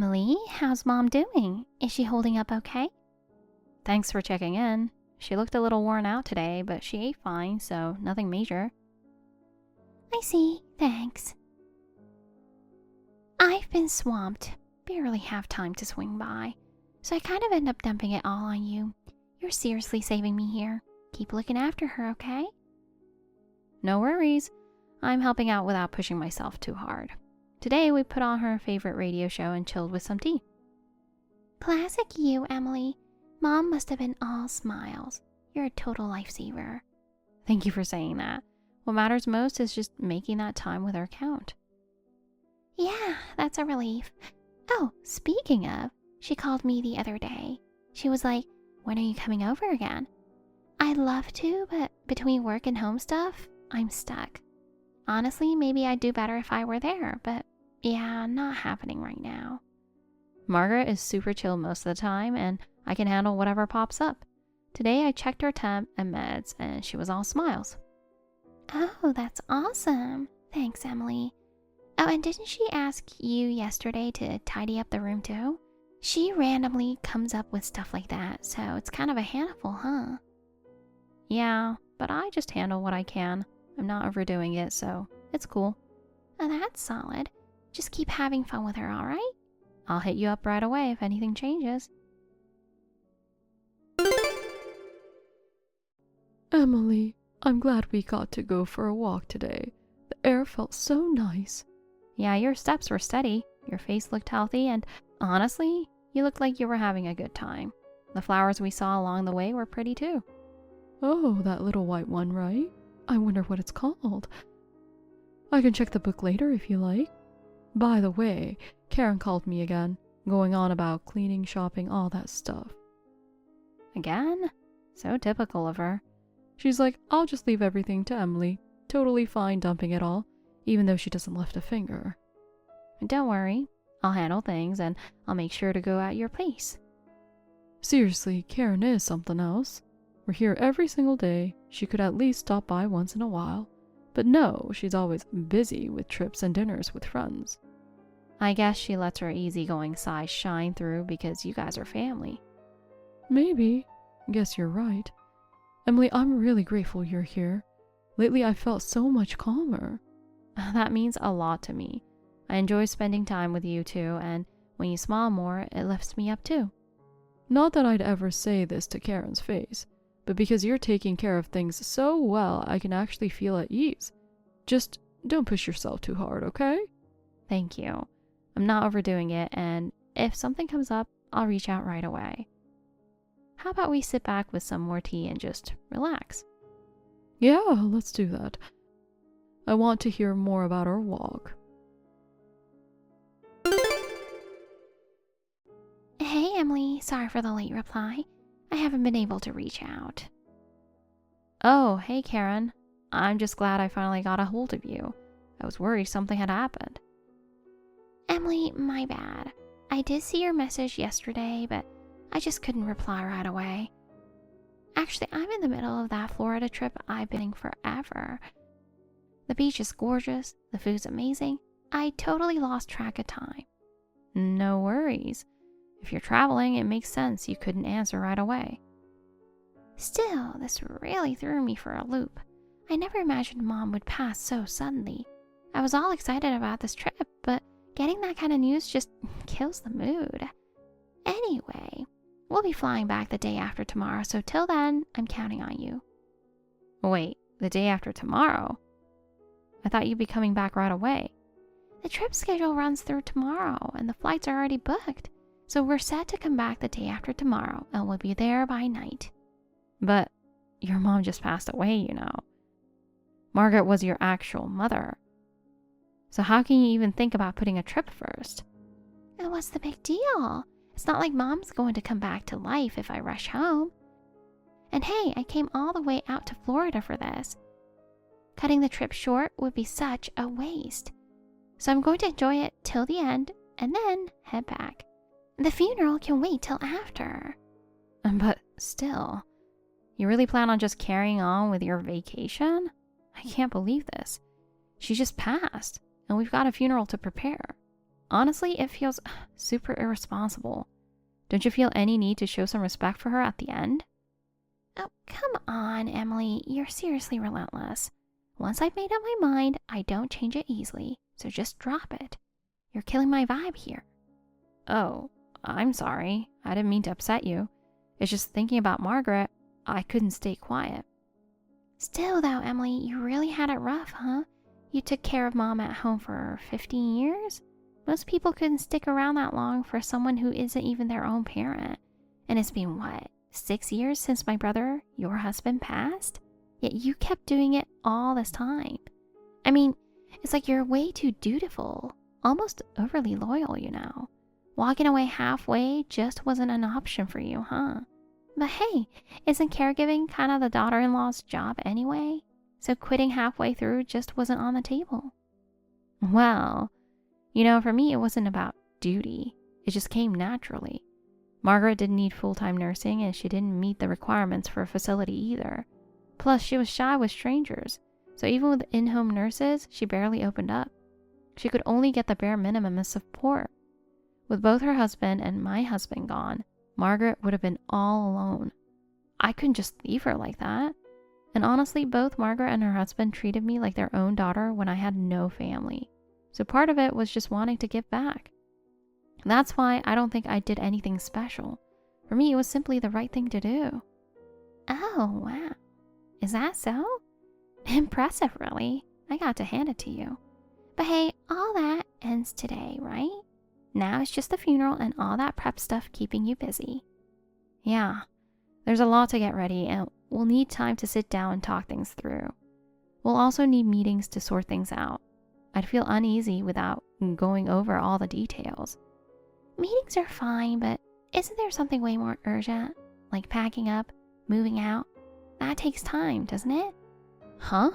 Emily, how's Mom doing? Is she holding up okay? Thanks for checking in. She looked a little worn out today, but she ate fine, so nothing major. I see, thanks. I've been swamped. Barely have time to swing by. So I kind of end up dumping it all on you. You're seriously saving me here. Keep looking after her, okay? No worries. I'm helping out without pushing myself too hard. Today we put on her favorite radio show and chilled with some tea. Classic you, Emily. Mom must have been all smiles. You're a total lifesaver. Thank you for saying that. What matters most is just making that time with her count. Yeah, that's a relief. Oh, speaking of, she called me the other day. She was like, when are you coming over again? I'd love to, but between work and home stuff, I'm stuck. Honestly, maybe I'd do better if I were there, but yeah, not happening right now. Margaret is super chill most of the time, and I can handle whatever pops up. Today I checked her temp and meds, and she was all smiles. Oh, that's awesome. Thanks, Emily. Oh, and didn't she ask you yesterday to tidy up the room too? She randomly comes up with stuff like that, so it's kind of a handful, huh? Yeah, but I just handle what I can. I'm not overdoing it, so it's cool. Oh, that's solid. Just keep having fun with her, alright? I'll hit you up right away if anything changes. Emily, I'm glad we got to go for a walk today. The air felt so nice. Yeah, your steps were steady, your face looked healthy, and honestly, you looked like you were having a good time. The flowers we saw along the way were pretty too. Oh, that little white one, right? I wonder what it's called. I can check the book later if you like. By the way, Karen called me again, going on about cleaning, shopping, all that stuff. Again? So typical of her. She's like, I'll just leave everything to Emily. Totally fine dumping it all, even though she doesn't lift a finger. Don't worry, I'll handle things and I'll make sure to go at your pace. Seriously, Karen is something else. We're here every single day. She could at least stop by once in a while. But no, she's always busy with trips and dinners with friends. I guess she lets her easygoing side shine through because you guys are family. Maybe. Guess you're right. Emily, I'm really grateful you're here. Lately, I felt so much calmer. That means a lot to me. I enjoy spending time with you too, and when you smile more, it lifts me up too. Not that I'd ever say this to Karen's face, but because you're taking care of things so well, I can actually feel at ease. Just don't push yourself too hard, okay? Thank you. I'm not overdoing it, and if something comes up, I'll reach out right away. How about we sit back with some more tea and just relax? Yeah, let's do that. I want to hear more about our walk. Hey, Emily. Sorry for the late reply. I haven't been able to reach out. Oh, hey Karen. I'm just glad I finally got a hold of you. I was worried something had happened. Emily, my bad. I did see your message yesterday, but I just couldn't reply right away. Actually, I'm in the middle of that Florida trip I've been in forever. The beach is gorgeous, the food's amazing. I totally lost track of time. No worries. If you're traveling, it makes sense you couldn't answer right away. Still, this really threw me for a loop. I never imagined Mom would pass so suddenly. I was all excited about this trip, but getting that kind of news just kills the mood. Anyway, we'll be flying back the day after tomorrow, so till then, I'm counting on you. Wait, the day after tomorrow? I thought you'd be coming back right away. The trip schedule runs through tomorrow, and the flights are already booked. So we're set to come back the day after tomorrow, and we'll be there by night. But your mom just passed away, you know. Margaret was your actual mother. So how can you even think about putting a trip first? And what's the big deal? It's not like Mom's going to come back to life if I rush home. And hey, I came all the way out to Florida for this. Cutting the trip short would be such a waste. So I'm going to enjoy it till the end, and then head back. The funeral can wait till after. But still, you really plan on just carrying on with your vacation? I can't believe this. She just passed, and we've got a funeral to prepare. honestly, it feels super irresponsible. Don't you feel any need to show some respect for her at the end? Oh, come on, Emily. You're seriously relentless. Once I've made up my mind, I don't change it easily, so just drop it. You're killing my vibe here. Oh, I'm sorry. I didn't mean to upset you. It's just thinking about Margaret, I couldn't stay quiet. Still, though, Emily, you really had it rough, huh? You took care of Mom at home for 15 years? Most people couldn't stick around that long for someone who isn't even their own parent. And it's been, what, 6 years since my brother, your husband, passed? Yet you kept doing it all this time. I mean, it's like you're way too dutiful, almost overly loyal, you know. Walking away halfway just wasn't an option for you, huh? But hey, isn't caregiving kind of the daughter-in-law's job anyway? So quitting halfway through just wasn't on the table. Well, you know, for me, it wasn't about duty. It just came naturally. Margaret didn't need full-time nursing, and she didn't meet the requirements for a facility either. Plus, she was shy with strangers, so even with in-home nurses, she barely opened up. She could only get the bare minimum of support. With both her husband and my husband gone, Margaret would have been all alone. I couldn't just leave her like that. And honestly, both Margaret and her husband treated me like their own daughter when I had no family. So part of it was just wanting to give back. That's why I don't think I did anything special. For me, it was simply the right thing to do. Oh, wow. Is that so? Impressive, really. I got to hand it to you. But hey, all that ends today, right? Now it's just the funeral and all that prep stuff keeping you busy. Yeah, there's a lot to get ready, and we'll need time to sit down and talk things through. We'll also need meetings to sort things out. I'd feel uneasy without going over all the details. Meetings are fine, but isn't there something way more urgent? Like packing up, moving out? That takes time, doesn't it? Huh?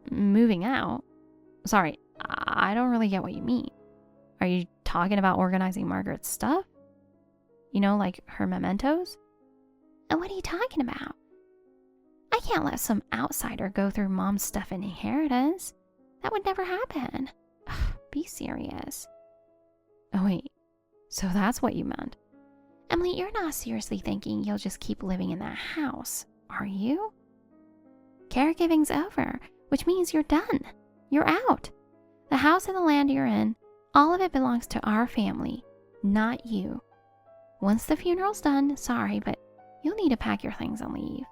Moving out? Sorry, I don't really get what you mean. Are you talking about organizing Margaret's stuff? You know, like her mementos? And what are you talking about? I can't let some outsider go through Mom's stuff and inheritance. That would never happen. Be serious. Oh wait, so that's what you meant. Emily, you're not seriously thinking you'll just keep living in that house, are you? Caregiving's over, which means you're done. You're out. The house and the land you're in, all of it belongs to our family, not you. Once the funeral's done, sorry, but you'll need to pack your things and leave.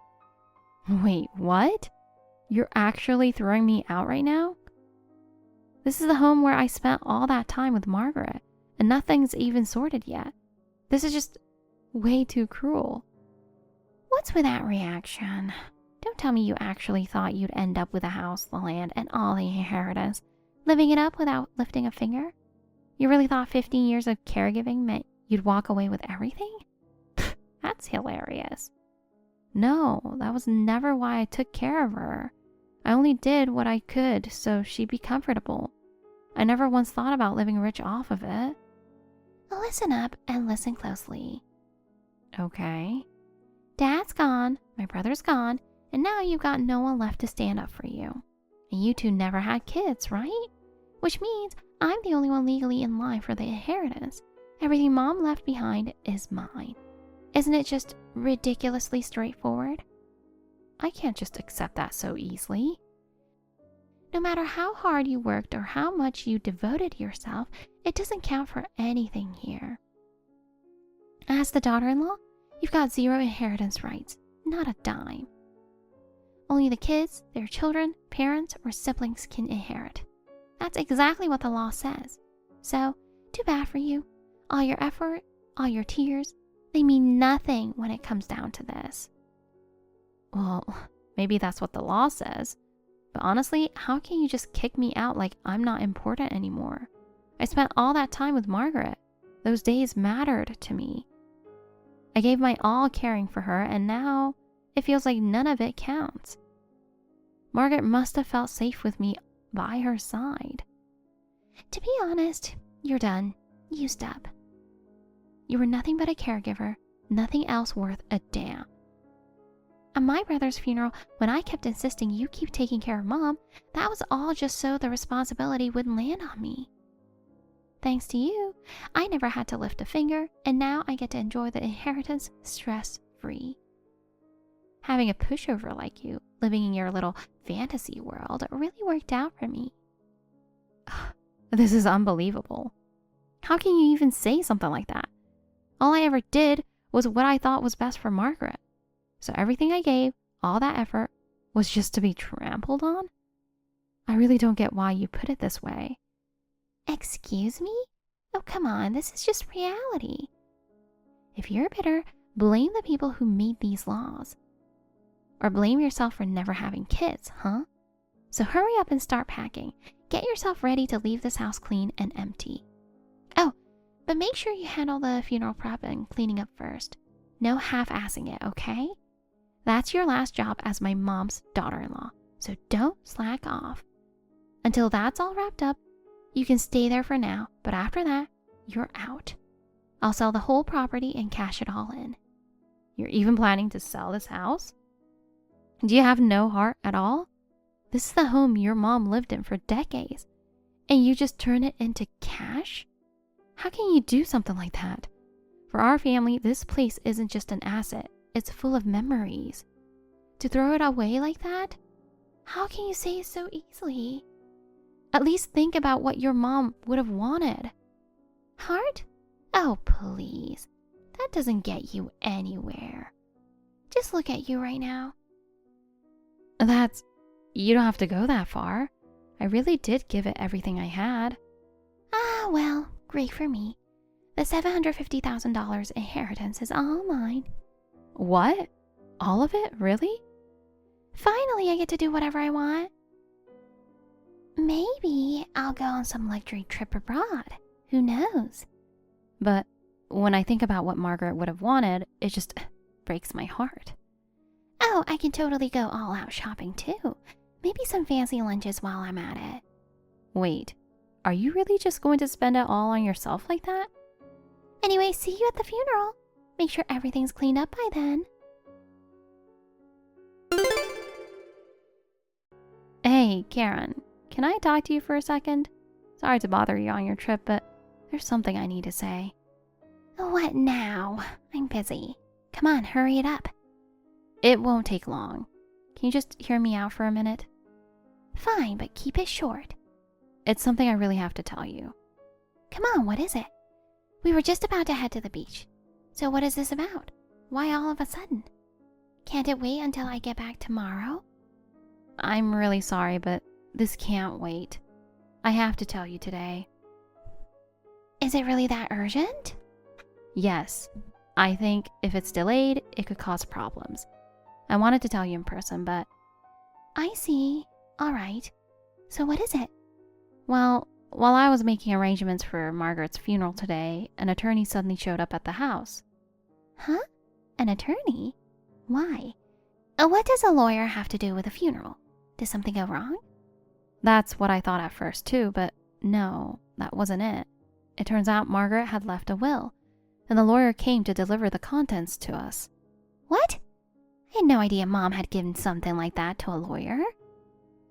Wait, what? You're actually throwing me out right now? This is the home where I spent all that time with Margaret, and nothing's even sorted yet. This is just way too cruel. What's with that reaction? Don't tell me you actually thought you'd end up with the house, the land, and all the inheritance, living it up without lifting a finger? You really thought 15 years of caregiving meant you'd walk away with everything? That's hilarious. No, that was never why I took care of her. I only did what I could so she'd be comfortable. I never once thought about living rich off of it. Listen up and listen closely. Okay. Dad's gone, my brother's gone, and now you've got no one left to stand up for you. And you two never had kids, right? Which means I'm the only one legally in line for the inheritance. Everything Mom left behind is mine. Isn't it just ridiculously straightforward? I can't just accept that so easily. No matter how hard you worked or how much you devoted yourself, it doesn't count for anything here. As the daughter-in-law, you've got zero inheritance rights, not a dime. Only the kids, their children, parents, or siblings can inherit. That's exactly what the law says. So, too bad for you. All your effort, all your tears, they mean nothing when it comes down to this. Well, maybe that's what the law says. But honestly, how can you just kick me out like I'm not important anymore? I spent all that time with Margaret. Those days mattered to me. I gave my all caring for her, and now it feels like none of it counts. Margaret must have felt safe with me by her side. To be honest, you're done. Used up. You were nothing but a caregiver, nothing else worth a damn. At my brother's funeral, when I kept insisting you keep taking care of Mom, that was all just so the responsibility wouldn't land on me. Thanks to you, I never had to lift a finger, and now I get to enjoy the inheritance stress-free. Having a pushover like you, living in your little fantasy world, really worked out for me. This is unbelievable. How can you even say something like that? All I ever did was what I thought was best for Margaret. So everything I gave, all that effort, was just to be trampled on? I really don't get why you put it this way. Excuse me? Oh, come on, this is just reality. If you're bitter, blame the people who made these laws. Or blame yourself for never having kids, huh? So hurry up and start packing. Get yourself ready to leave this house clean and empty. Oh, but make sure you handle the funeral prep and cleaning up first. No half-assing it, okay? That's your last job as my mom's daughter-in-law, so don't slack off. Until that's all wrapped up, you can stay there for now, but after that, you're out. I'll sell the whole property and cash it all in. You're even planning to sell this house? Do you have no heart at all? This is the home your mom lived in for decades, and you just turn it into cash? How can you do something like that? For our family, this place isn't just an asset, it's full of memories. To throw it away like that? How can you say it so easily? At least think about what your mom would have wanted. Heart? Oh, please. That doesn't get you anywhere. Just look at you right now. You don't have to go that far. I really did give it everything I had. Ah, well, great for me. The $750,000 inheritance is all mine. What? All of it? Really? Finally, I get to do whatever I want. Maybe I'll go on some luxury trip abroad. Who knows? But when I think about what Margaret would have wanted, it just breaks my heart. Oh, I can totally go all out shopping too. Maybe some fancy lunches while I'm at it. Wait, are you really just going to spend it all on yourself like that? Anyway, see you at the funeral. Make sure everything's cleaned up by then. Hey, Karen, can I talk to you for a second? Sorry to bother you on your trip, but there's something I need to say. What now? I'm busy. Come on, hurry it up. It won't take long. Can you just hear me out for a minute? Fine, but keep it short. It's something I really have to tell you. Come on, what is it? We were just about to head to the beach. So what is this about? Why all of a sudden? Can't it wait until I get back tomorrow? I'm really sorry, but this can't wait. I have to tell you today. Is it really that urgent? Yes. I think if it's delayed, it could cause problems. I wanted to tell you in person, but... I see. All right. So what is it? Well, while I was making arrangements for Margaret's funeral today, an attorney suddenly showed up at the house. Huh? An attorney? Why? What does a lawyer have to do with a funeral? Did something go wrong? That's what I thought at first too, but no, that wasn't it. It turns out Margaret had left a will, and the lawyer came to deliver the contents to us. What? I had no idea Mom had given something like that to a lawyer.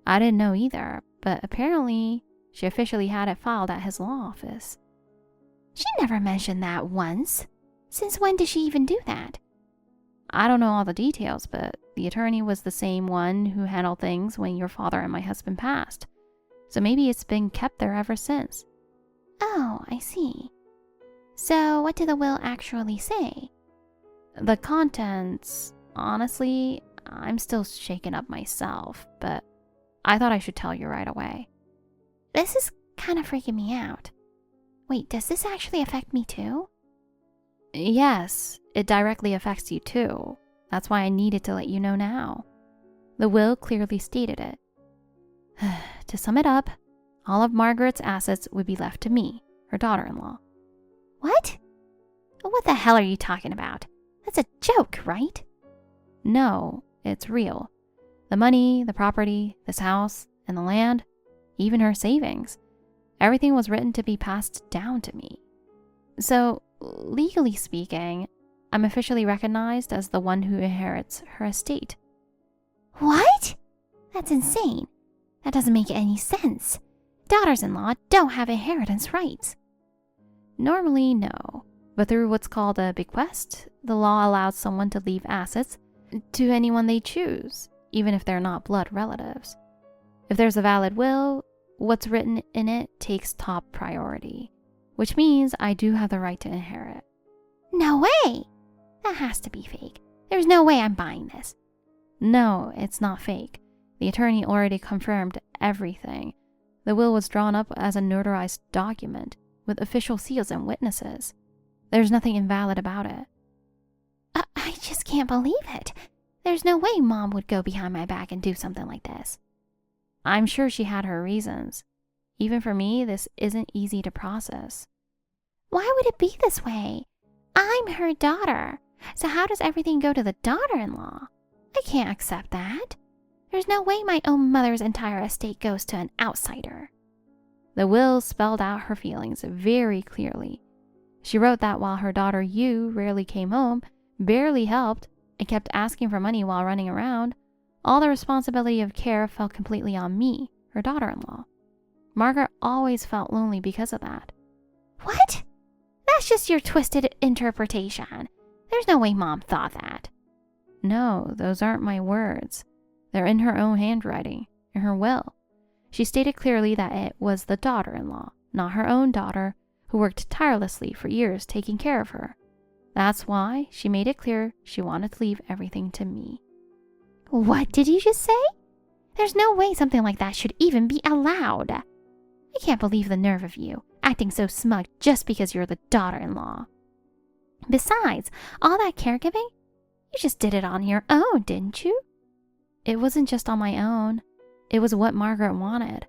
I didn't know either, but apparently she officially had it filed at his law office. She never mentioned that once. Since when did she even do that? I don't know all the details, but the attorney was the same one who handled things when your father and my husband passed. So maybe it's been kept there ever since. Oh, I see. So what did the will actually say? The contents, honestly, I'm still shaken up myself, but I thought I should tell you right away. This is kind of freaking me out. Wait, does this actually affect me too? Yes, it directly affects you too. That's why I needed to let you know now. The will clearly stated it. To sum it up, all of Margaret's assets would be left to me, her daughter-in-law. What? What the hell are you talking about? That's a joke, right? No, it's real. The money, the property, this house, and the land, even her savings. Everything was written to be passed down to me. So, legally speaking, I'm officially recognized as the one who inherits her estate. What? That's insane. That doesn't make any sense. Daughters-in-law don't have inheritance rights. Normally, no. But through what's called a bequest, the law allows someone to leave assets to anyone they choose, even if they're not blood relatives. If there's a valid will, what's written in it takes top priority, which means I do have the right to inherit. No way! That has to be fake. There's no way I'm buying this. No, it's not fake. The attorney already confirmed everything. The will was drawn up as a notarized document with official seals and witnesses. There's nothing invalid about it. I just can't believe it. There's no way Mom would go behind my back and do something like this. I'm sure she had her reasons. Even for me, this isn't easy to process. Why would it be this way? I'm her daughter. So how does everything go to the daughter-in-law? I can't accept that. There's no way my own mother's entire estate goes to an outsider. The will spelled out her feelings very clearly. She wrote that while her daughter Yu rarely came home, barely helped, and kept asking for money while running around, all the responsibility of care fell completely on me, her daughter-in-law. Margaret always felt lonely because of that. What? That's just your twisted interpretation. There's no way Mom thought that. No, those aren't my words. They're in her own handwriting, in her will. She stated clearly that it was the daughter-in-law, not her own daughter, who worked tirelessly for years taking care of her. That's why she made it clear she wanted to leave everything to me. What did you just say? There's no way something like that should even be allowed. I can't believe the nerve of you, acting so smug just because you're the daughter-in-law. Besides, all that caregiving, you just did it on your own, didn't you? It wasn't just on my own. It was what Margaret wanted.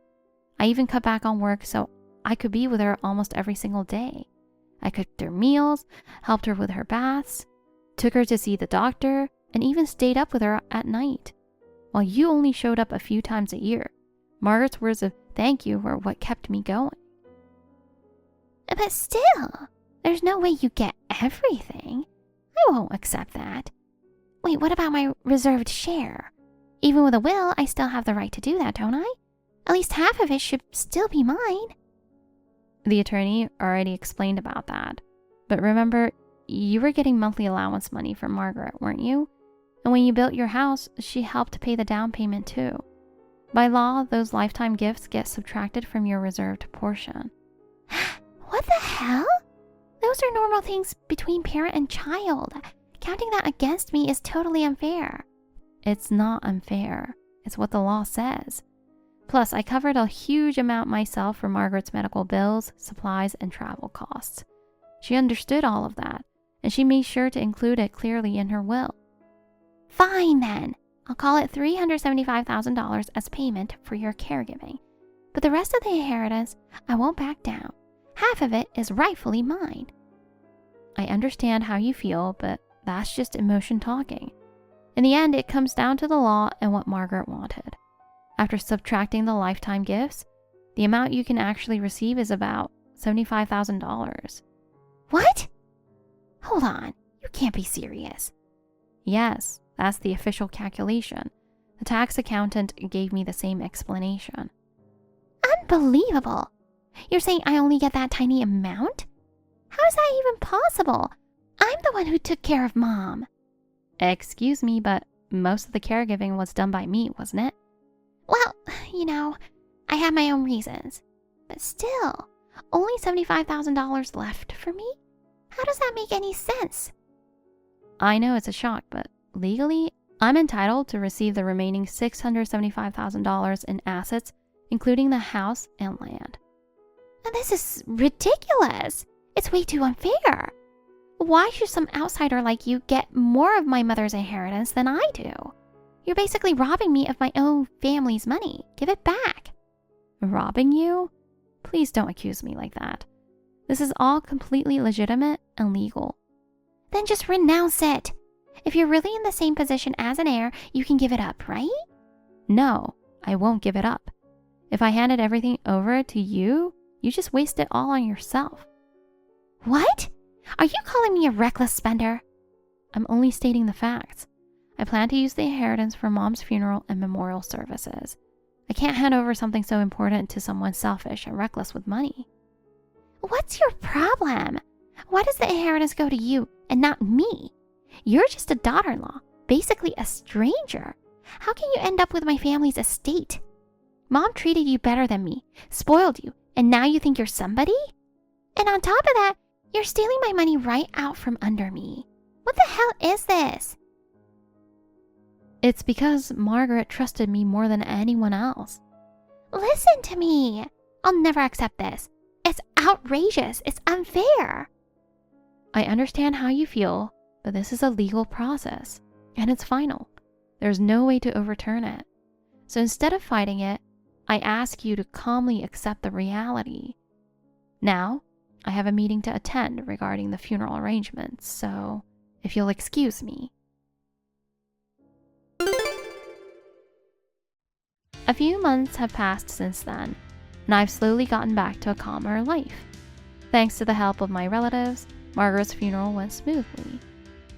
I even cut back on work so I could be with her almost every single day. I cooked her meals, helped her with her baths, took her to see the doctor, and even stayed up with her at night. While you only showed up a few times a year, Margaret's words of thank you were what kept me going. But still, there's no way you get everything. I won't accept that. Wait, what about my reserved share? Even with a will, I still have the right to do that, don't I? At least half of it should still be mine. The attorney already explained about that. But remember, you were getting monthly allowance money from Margaret, weren't you? And when you built your house, she helped pay the down payment too. By law, those lifetime gifts get subtracted from your reserved portion. What the hell? Those are normal things between parent and child. Counting that against me is totally unfair. It's not unfair. It's what the law says. Plus, I covered a huge amount myself for Margaret's medical bills, supplies, and travel costs. She understood all of that, and she made sure to include it clearly in her will. Fine then. I'll call it $375,000 as payment for your caregiving. But the rest of the inheritance, I won't back down. Half of it is rightfully mine. I understand how you feel, but that's just emotion talking. In the end, it comes down to the law and what Margaret wanted. After subtracting the lifetime gifts, the amount you can actually receive is about $75,000. What? Hold on, you can't be serious. Yes, that's the official calculation. The tax accountant gave me the same explanation. Unbelievable. You're saying I only get that tiny amount? How is that even possible? I'm the one who took care of Mom. Excuse me, but most of the caregiving was done by me, wasn't it? Well, I have my own reasons. But still, only $75,000 left for me? How does that make any sense? I know it's a shock, but legally, I'm entitled to receive the remaining $675,000 in assets, including the house and land. This is ridiculous. It's way too unfair. Why should some outsider like you get more of my mother's inheritance than I do? You're basically robbing me of my own family's money. Give it back. Robbing you? Please don't accuse me like that. This is all completely legitimate and legal. Then just renounce it. If you're really in the same position as an heir, you can give it up, right? No, I won't give it up. If I handed everything over to you, you just waste it all on yourself. What? Are you calling me a reckless spender? I'm only stating the facts. I plan to use the inheritance for Mom's funeral and memorial services. I can't hand over something so important to someone selfish and reckless with money. What's your problem? Why does the inheritance go to you and not me? You're just a daughter-in-law, basically a stranger. How can you end up with my family's estate? Mom treated you better than me, spoiled you, and now you think you're somebody? And on top of that, you're stealing my money right out from under me. What the hell is this? It's because Margaret trusted me more than anyone else. Listen to me. I'll never accept this. It's outrageous. It's unfair. I understand how you feel, but this is a legal process, and it's final. There's no way to overturn it. So instead of fighting it, I ask you to calmly accept the reality. Now, I have a meeting to attend regarding the funeral arrangements, so if you'll excuse me. A few months have passed since then, and I've slowly gotten back to a calmer life. Thanks to the help of my relatives, Margaret's funeral went smoothly,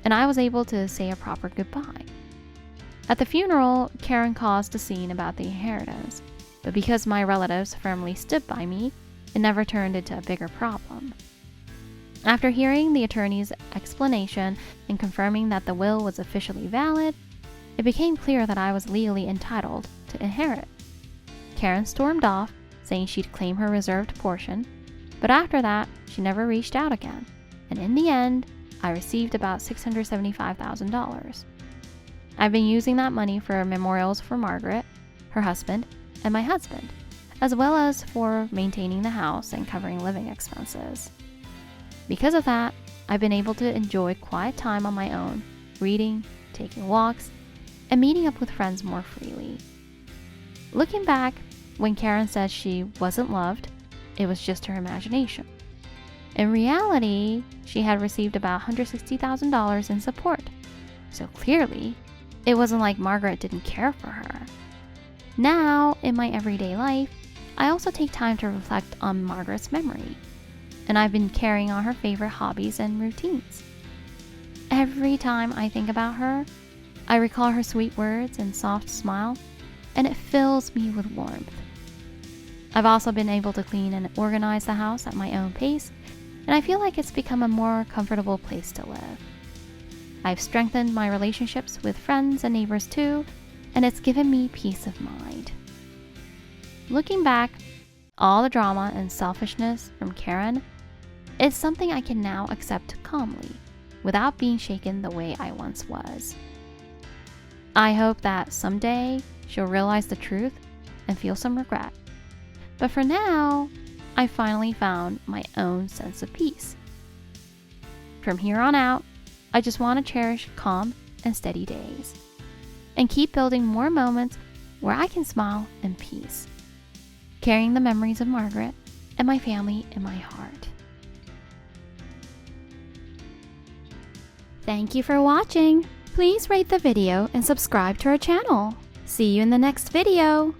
and I was able to say a proper goodbye. At the funeral, Karen caused a scene about the inheritance, but because my relatives firmly stood by me, it never turned into a bigger problem. After hearing the attorney's explanation and confirming that the will was officially valid, it became clear that I was legally entitled to inherit. Karen stormed off, saying she'd claim her reserved portion, but after that, she never reached out again, and in the end, I received about $675,000. I've been using that money for memorials for Margaret, her husband, and my husband, as well as for maintaining the house and covering living expenses. Because of that, I've been able to enjoy quiet time on my own, reading, taking walks, and meeting up with friends more freely. Looking back, when Karen said she wasn't loved, it was just her imagination. In reality, she had received about $160,000 in support, so clearly, it wasn't like Margaret didn't care for her. Now, in my everyday life, I also take time to reflect on Margaret's memory, and I've been carrying on her favorite hobbies and routines. Every time I think about her, I recall her sweet words and soft smile, and it fills me with warmth. I've also been able to clean and organize the house at my own pace, and I feel like it's become a more comfortable place to live. I've strengthened my relationships with friends and neighbors too, and it's given me peace of mind. Looking back, all the drama and selfishness from Karen is something I can now accept calmly, without being shaken the way I once was. I hope that someday she'll realize the truth and feel some regret. But for now, I finally found my own sense of peace. From here on out, I just want to cherish calm and steady days, and keep building more moments where I can smile in peace, carrying the memories of Margaret and my family in my heart. Thank you for watching. Please rate the video and subscribe to our channel. See you in the next video.